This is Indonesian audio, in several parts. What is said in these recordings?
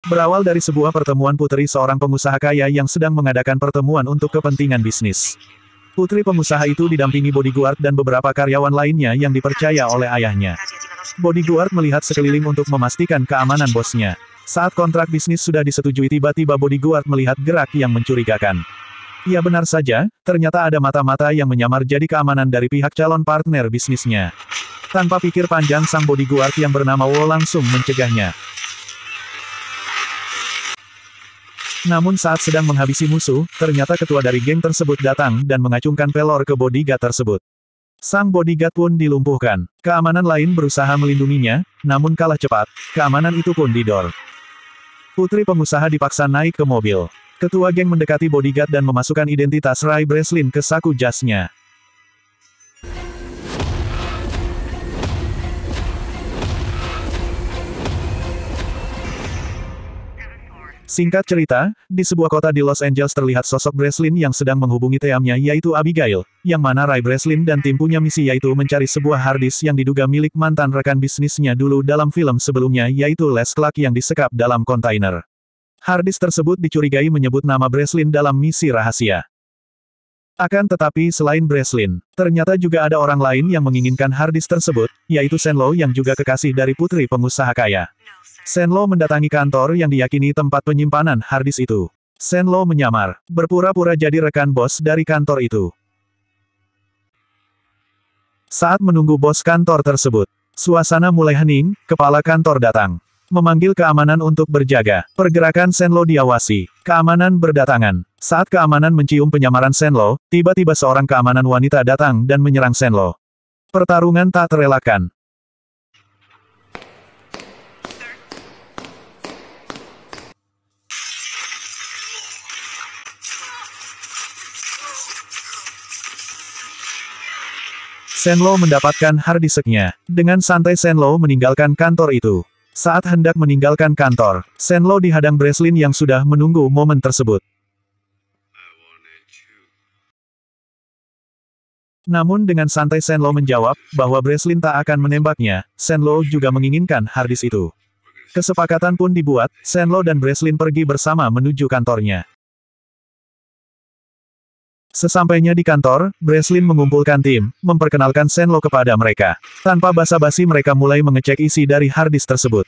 Berawal dari sebuah pertemuan putri seorang pengusaha kaya yang sedang mengadakan pertemuan untuk kepentingan bisnis. Putri pengusaha itu didampingi bodyguard dan beberapa karyawan lainnya yang dipercaya oleh ayahnya. Bodyguard melihat sekeliling untuk memastikan keamanan bosnya. Saat kontrak bisnis sudah disetujui, tiba-tiba bodyguard melihat gerak yang mencurigakan. Ya, benar saja, ternyata ada mata-mata yang menyamar jadi keamanan dari pihak calon partner bisnisnya. Tanpa pikir panjang, sang bodyguard yang bernama Wo langsung mencegahnya. Namun saat sedang menghabisi musuh, ternyata ketua dari geng tersebut datang dan mengacungkan pelor ke bodyguard tersebut. Sang bodyguard pun dilumpuhkan. Keamanan lain berusaha melindunginya, namun kalah cepat. Keamanan itu pun didor. Putri pengusaha dipaksa naik ke mobil. Ketua geng mendekati bodyguard dan memasukkan identitas Rai Breslin ke saku jasnya. Singkat cerita, di sebuah kota di Los Angeles terlihat sosok Breslin yang sedang menghubungi teamnya yaitu Abigail, yang mana Rai Breslin dan tim punya misi yaitu mencari sebuah harddisk yang diduga milik mantan rekan bisnisnya dulu dalam film sebelumnya yaitu Les Clark yang disekap dalam kontainer. Harddisk tersebut dicurigai menyebut nama Breslin dalam misi rahasia. Akan tetapi selain Breslin, ternyata juga ada orang lain yang menginginkan harddisk tersebut, yaitu Shenlo yang juga kekasih dari putri pengusaha kaya. Shenlo mendatangi kantor yang diyakini tempat penyimpanan harddisk itu. Shenlo menyamar, berpura-pura jadi rekan bos dari kantor itu. Saat menunggu bos kantor tersebut, suasana mulai hening, kepala kantor datang. Memanggil keamanan untuk berjaga. Pergerakan Shenlo diawasi. Keamanan berdatangan. Saat keamanan mencium penyamaran Shenlo, tiba-tiba seorang keamanan wanita datang dan menyerang Shenlo. Pertarungan tak terelakkan. Shenlo mendapatkan harddisknya. Dengan santai Shenlo meninggalkan kantor itu. Saat hendak meninggalkan kantor, Shenlo dihadang Breslin yang sudah menunggu momen tersebut. Namun dengan santai Shenlo menjawab, bahwa Breslin tak akan menembaknya, Shenlo juga menginginkan harddisk itu. Kesepakatan pun dibuat, Shenlo dan Breslin pergi bersama menuju kantornya. Sesampainya di kantor, Breslin mengumpulkan tim, memperkenalkan Shenlo kepada mereka. Tanpa basa-basi mereka mulai mengecek isi dari harddisk tersebut.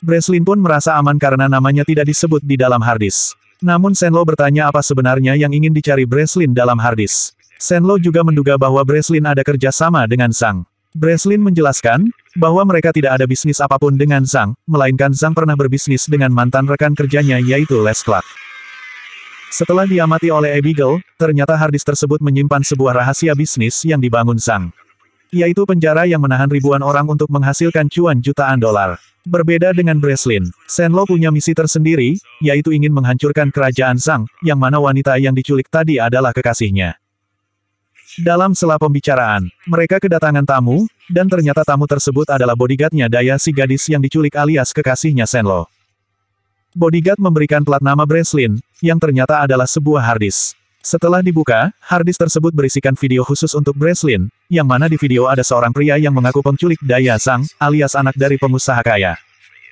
Breslin pun merasa aman karena namanya tidak disebut di dalam harddisk. Namun Shenlo bertanya apa sebenarnya yang ingin dicari Breslin dalam harddisk. Shenlo juga menduga bahwa Breslin ada kerja sama dengan Zhang. Breslin menjelaskan, bahwa mereka tidak ada bisnis apapun dengan Zhang, melainkan Zhang pernah berbisnis dengan mantan rekan kerjanya yaitu Les Clark. Setelah diamati oleh Abigail, ternyata harddisk tersebut menyimpan sebuah rahasia bisnis yang dibangun Zhang. Yaitu penjara yang menahan ribuan orang untuk menghasilkan cuan jutaan dolar. Berbeda dengan Breslin, Shenlo punya misi tersendiri, yaitu ingin menghancurkan kerajaan Zhang, yang mana wanita yang diculik tadi adalah kekasihnya. Dalam sela pembicaraan, mereka kedatangan tamu, dan ternyata tamu tersebut adalah bodyguard-nya Daya, si gadis yang diculik alias kekasihnya Shenlo. Bodyguard memberikan plat nama Breslin, yang ternyata adalah sebuah harddisk. Setelah dibuka, harddisk tersebut berisikan video khusus untuk Breslin, yang mana di video ada seorang pria yang mengaku penculik Daya Zhang, alias anak dari pengusaha kaya.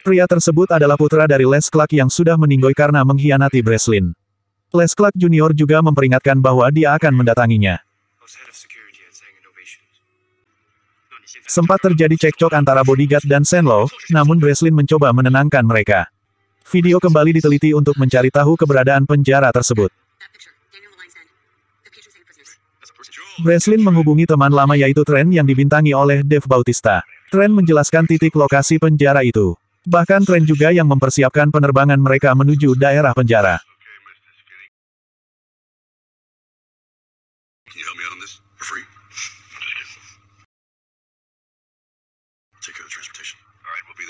Pria tersebut adalah putra dari Les Clark yang sudah meninggoy karena mengkhianati Breslin. Les Clark Junior juga memperingatkan bahwa dia akan mendatanginya. Sempat terjadi cekcok antara bodyguard dan Shenlo, namun Breslin mencoba menenangkan mereka. Video kembali diteliti untuk mencari tahu keberadaan penjara tersebut. Breslin menghubungi teman lama yaitu Trent yang dibintangi oleh Dave Bautista. Trent menjelaskan titik lokasi penjara itu. Bahkan Trent juga yang mempersiapkan penerbangan mereka menuju daerah penjara.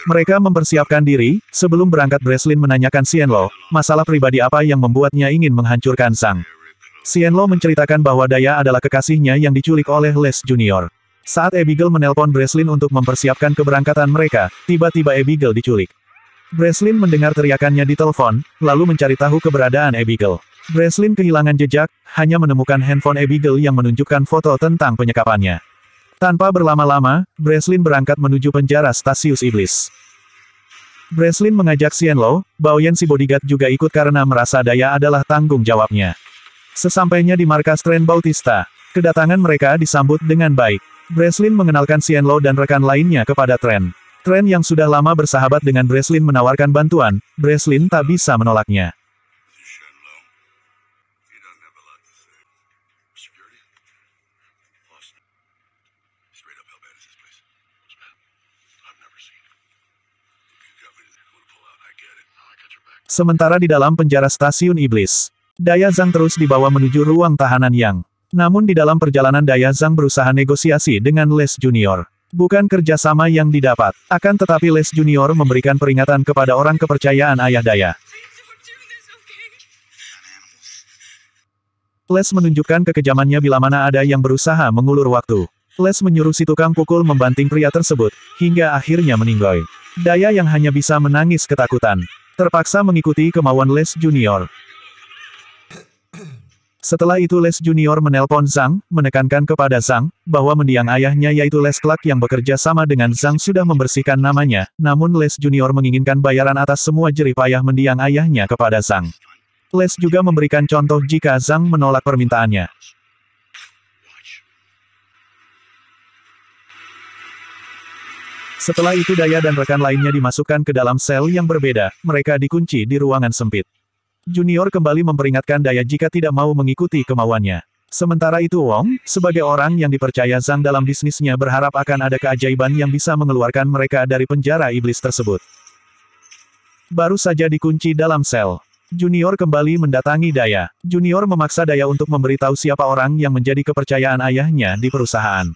Mereka mempersiapkan diri, sebelum berangkat Breslin menanyakan Shenlo, masalah pribadi apa yang membuatnya ingin menghancurkan Zhang. Shenlo menceritakan bahwa Daya adalah kekasihnya yang diculik oleh Les Junior. Saat Abigail menelpon Breslin untuk mempersiapkan keberangkatan mereka, tiba-tiba Abigail diculik. Breslin mendengar teriakannya di telepon, lalu mencari tahu keberadaan Abigail. Breslin kehilangan jejak, hanya menemukan handphone Abigail yang menunjukkan foto tentang penyekapannya. Tanpa berlama-lama, Breslin berangkat menuju penjara Stasius Iblis. Breslin mengajak Xianlo, Baoyan si bodyguard juga ikut karena merasa Daya adalah tanggung jawabnya. Sesampainya di markas Tren Bautista, kedatangan mereka disambut dengan baik. Breslin mengenalkan Xianlo dan rekan lainnya kepada Tren. Tren yang sudah lama bersahabat dengan Breslin menawarkan bantuan, Breslin tak bisa menolaknya. Sementara di dalam penjara stasiun iblis, Daya Zhang terus dibawa menuju ruang tahanan Yang. Namun di dalam perjalanan Daya Zhang berusaha negosiasi dengan Les Junior. Bukan kerjasama yang didapat, akan tetapi Les Junior memberikan peringatan kepada orang kepercayaan ayah Daya. Les menunjukkan kekejamannya bila mana ada yang berusaha mengulur waktu. Les menyuruh si tukang pukul membanting pria tersebut, hingga akhirnya meninggoy. Daya yang hanya bisa menangis ketakutan, terpaksa mengikuti kemauan Les Junior. Setelah itu Les Junior menelpon Zhang, menekankan kepada Zhang, bahwa mendiang ayahnya yaitu Les Clark yang bekerja sama dengan Zhang sudah membersihkan namanya, namun Les Junior menginginkan bayaran atas semua jerih payah mendiang ayahnya kepada Zhang. Les juga memberikan contoh jika Zhang menolak permintaannya. Setelah itu Daya dan rekan lainnya dimasukkan ke dalam sel yang berbeda, mereka dikunci di ruangan sempit. Junior kembali memperingatkan Daya jika tidak mau mengikuti kemauannya. Sementara itu Wong, sebagai orang yang dipercaya Zhang dalam bisnisnya berharap akan ada keajaiban yang bisa mengeluarkan mereka dari penjara iblis tersebut. Baru saja dikunci dalam sel, Junior kembali mendatangi Daya. Junior memaksa Daya untuk memberitahu siapa orang yang menjadi kepercayaan ayahnya di perusahaan.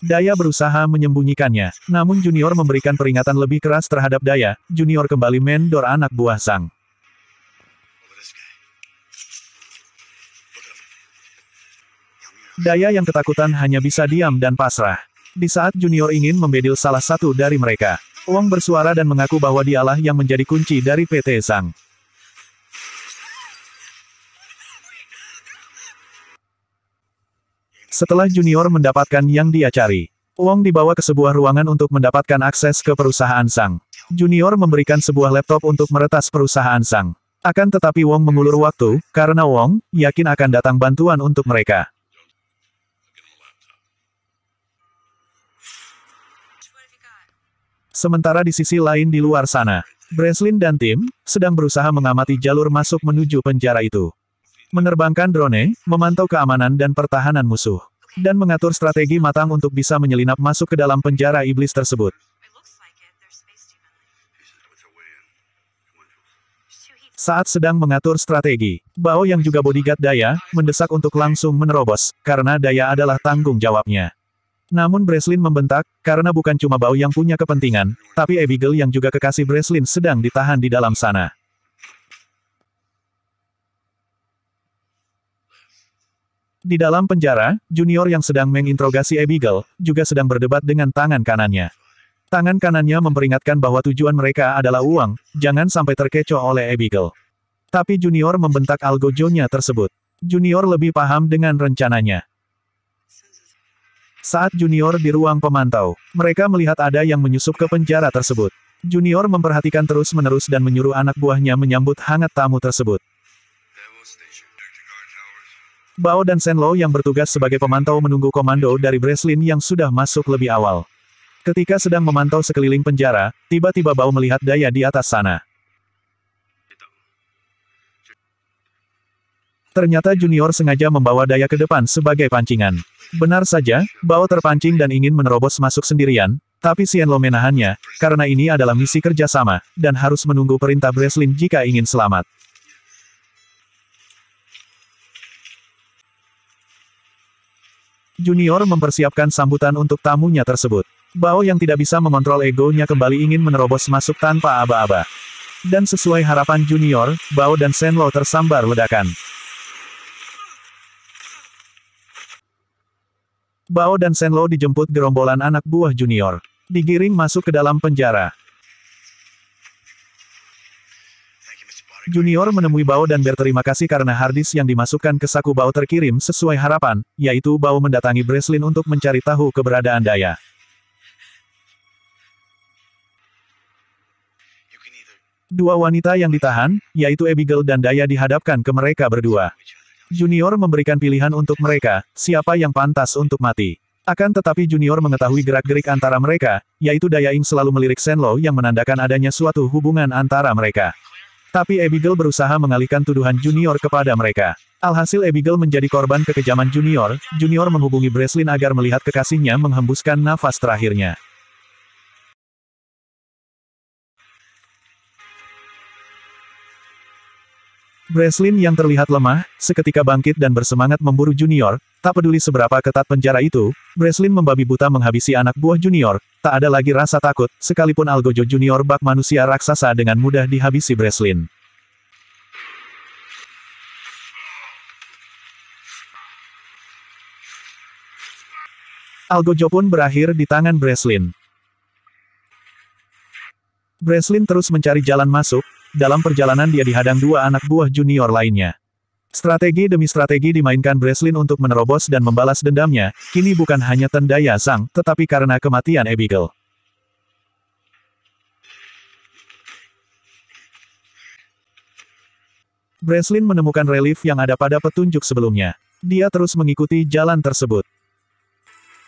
Daya berusaha menyembunyikannya, namun Junior memberikan peringatan lebih keras terhadap Daya. Junior kembali mendor anak buah Zhang. Daya yang ketakutan hanya bisa diam dan pasrah. Di saat Junior ingin membedil salah satu dari mereka, Wong bersuara dan mengaku bahwa dialah yang menjadi kunci dari PT Zhang. Setelah Junior mendapatkan yang dia cari, Wong dibawa ke sebuah ruangan untuk mendapatkan akses ke perusahaan Zhang. Junior memberikan sebuah laptop untuk meretas perusahaan Zhang. Akan tetapi Wong mengulur waktu, karena Wong yakin akan datang bantuan untuk mereka. Sementara di sisi lain di luar sana, Breslin dan tim sedang berusaha mengamati jalur masuk menuju penjara itu. Menerbangkan drone, memantau keamanan dan pertahanan musuh, dan mengatur strategi matang untuk bisa menyelinap masuk ke dalam penjara iblis tersebut. Saat sedang mengatur strategi, Bao yang juga bodyguard Daya, mendesak untuk langsung menerobos, karena Daya adalah tanggung jawabnya. Namun Breslin membentak, karena bukan cuma Bao yang punya kepentingan, tapi Abigail yang juga kekasih Breslin sedang ditahan di dalam sana. Di dalam penjara, Junior yang sedang menginterogasi Abigail, juga sedang berdebat dengan tangan kanannya. Tangan kanannya memperingatkan bahwa tujuan mereka adalah uang, jangan sampai terkecoh oleh Abigail. Tapi Junior membentak algojonya tersebut. Junior lebih paham dengan rencananya. Saat Junior di ruang pemantau, mereka melihat ada yang menyusup ke penjara tersebut. Junior memperhatikan terus-menerus dan menyuruh anak buahnya menyambut hangat tamu tersebut. Bao dan Shenlo yang bertugas sebagai pemantau menunggu komando dari Breslin yang sudah masuk lebih awal. Ketika sedang memantau sekeliling penjara, tiba-tiba Bao melihat Daya di atas sana. Ternyata Junior sengaja membawa Daya ke depan sebagai pancingan. Benar saja, Bao terpancing dan ingin menerobos masuk sendirian, tapi Xianlo menahannya, karena ini adalah misi kerjasama, dan harus menunggu perintah Breslin jika ingin selamat. Junior mempersiapkan sambutan untuk tamunya tersebut. Bao yang tidak bisa mengontrol egonya kembali ingin menerobos masuk tanpa aba-aba. Dan sesuai harapan Junior, Bao dan Shenlo tersambar ledakan. Bao dan Shenlo dijemput gerombolan anak buah Junior. Digiring masuk ke dalam penjara. Junior menemui Bao dan berterima kasih karena harddisk yang dimasukkan ke saku Bao terkirim sesuai harapan, yaitu Bao mendatangi Breslin untuk mencari tahu keberadaan Daya. Dua wanita yang ditahan, yaitu Abigail dan Daya dihadapkan ke mereka berdua. Junior memberikan pilihan untuk mereka, siapa yang pantas untuk mati. Akan tetapi Junior mengetahui gerak-gerik antara mereka, yaitu Daya Ing selalu melirik Shenlou yang menandakan adanya suatu hubungan antara mereka. Tapi Abigail berusaha mengalihkan tuduhan Junior kepada mereka. Alhasil Abigail menjadi korban kekejaman Junior. Junior menghubungi Breslin agar melihat kekasihnya menghembuskan nafas terakhirnya. Breslin yang terlihat lemah, seketika bangkit dan bersemangat memburu Junior. Tak peduli seberapa ketat penjara itu, Breslin membabi buta menghabisi anak buah Junior. Tak ada lagi rasa takut, sekalipun Algojo Junior bak manusia raksasa dengan mudah dihabisi Breslin. Algojo pun berakhir di tangan Breslin. Breslin terus mencari jalan masuk. Dalam perjalanan dia dihadang dua anak buah Junior lainnya. Strategi demi strategi dimainkan Breslin untuk menerobos dan membalas dendamnya, kini bukan hanya tendaya sang, tetapi karena kematian Abigail. Breslin menemukan relief yang ada pada petunjuk sebelumnya. Dia terus mengikuti jalan tersebut.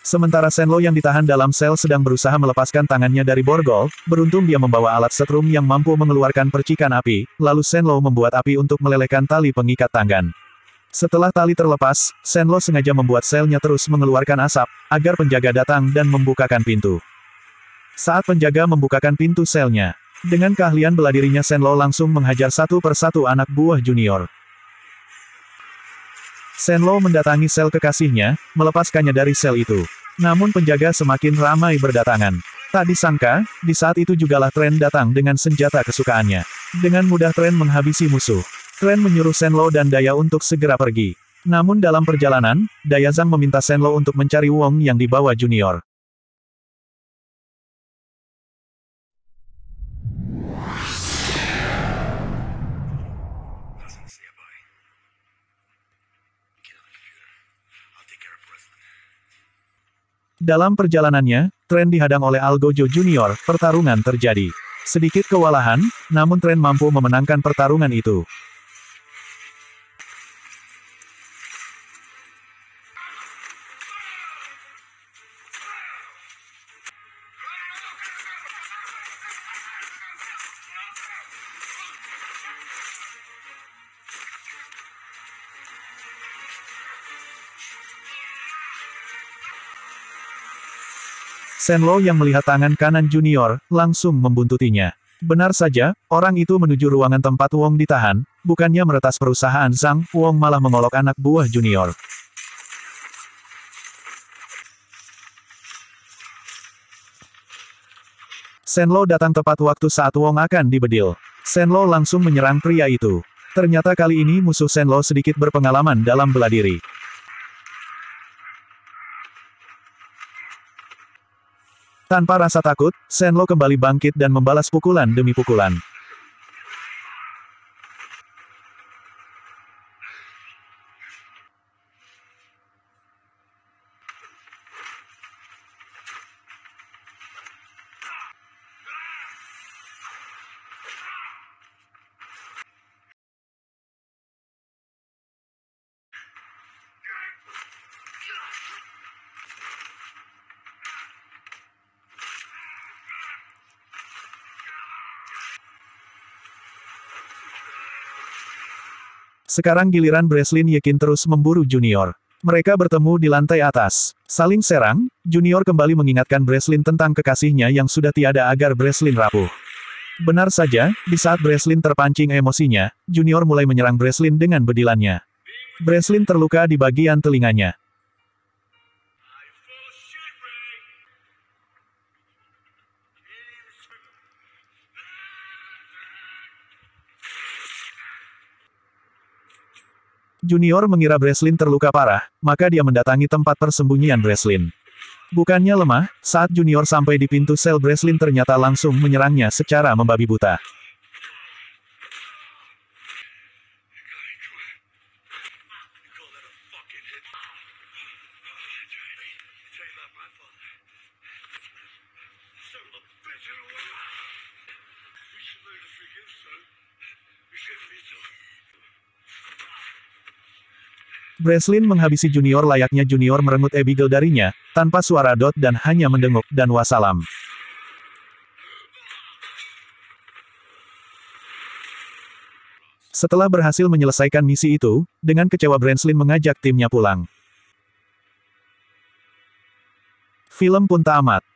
Sementara Shenlou yang ditahan dalam sel sedang berusaha melepaskan tangannya dari borgol, beruntung dia membawa alat setrum yang mampu mengeluarkan percikan api, lalu Shenlou membuat api untuk melelehkan tali pengikat tangan. Setelah tali terlepas, Shenlou sengaja membuat selnya terus mengeluarkan asap, agar penjaga datang dan membukakan pintu. Saat penjaga membukakan pintu selnya, dengan keahlian bela dirinya Shenlou langsung menghajar satu persatu anak buah Junior. Shenlou mendatangi sel kekasihnya, melepaskannya dari sel itu. Namun penjaga semakin ramai berdatangan. Tak disangka, di saat itu jugalah Tren datang dengan senjata kesukaannya. Dengan mudah Tren menghabisi musuh. Tren menyuruh Shenlou dan Daya untuk segera pergi. Namun dalam perjalanan, Daya Zhang meminta Shenlou untuk mencari Wong yang dibawa Junior. Dalam perjalanannya, Tren dihadang oleh Algojo Junior, pertarungan terjadi. Sedikit kewalahan, namun Tren mampu memenangkan pertarungan itu. Shenlou yang melihat tangan kanan Junior, langsung membuntutinya. Benar saja, orang itu menuju ruangan tempat Wong ditahan, bukannya meretas perusahaan Zhang, Wong malah mengolok anak buah Junior. Shenlou datang tepat waktu saat Wong akan dibedil. Shenlou langsung menyerang pria itu. Ternyata kali ini musuh Shenlou sedikit berpengalaman dalam bela diri. Tanpa rasa takut, Shenlou kembali bangkit dan membalas pukulan demi pukulan. Sekarang giliran Breslin yakin terus memburu Junior. Mereka bertemu di lantai atas. Saling serang, Junior kembali mengingatkan Breslin tentang kekasihnya yang sudah tiada agar Breslin rapuh. Benar saja, di saat Breslin terpancing emosinya, Junior mulai menyerang Breslin dengan bedilannya. Breslin terluka di bagian telinganya. Junior mengira Breslin terluka parah, maka dia mendatangi tempat persembunyian Breslin. Bukannya lemah, saat Junior sampai di pintu sel Breslin ternyata langsung menyerangnya secara membabi buta. Breslin menghabisi junior layaknya junior merenggut Abigail darinya, tanpa suara Dot dan hanya mendenguk, dan wassalam. Setelah berhasil menyelesaikan misi itu, dengan kecewa Breslin mengajak timnya pulang. Film pun tamat.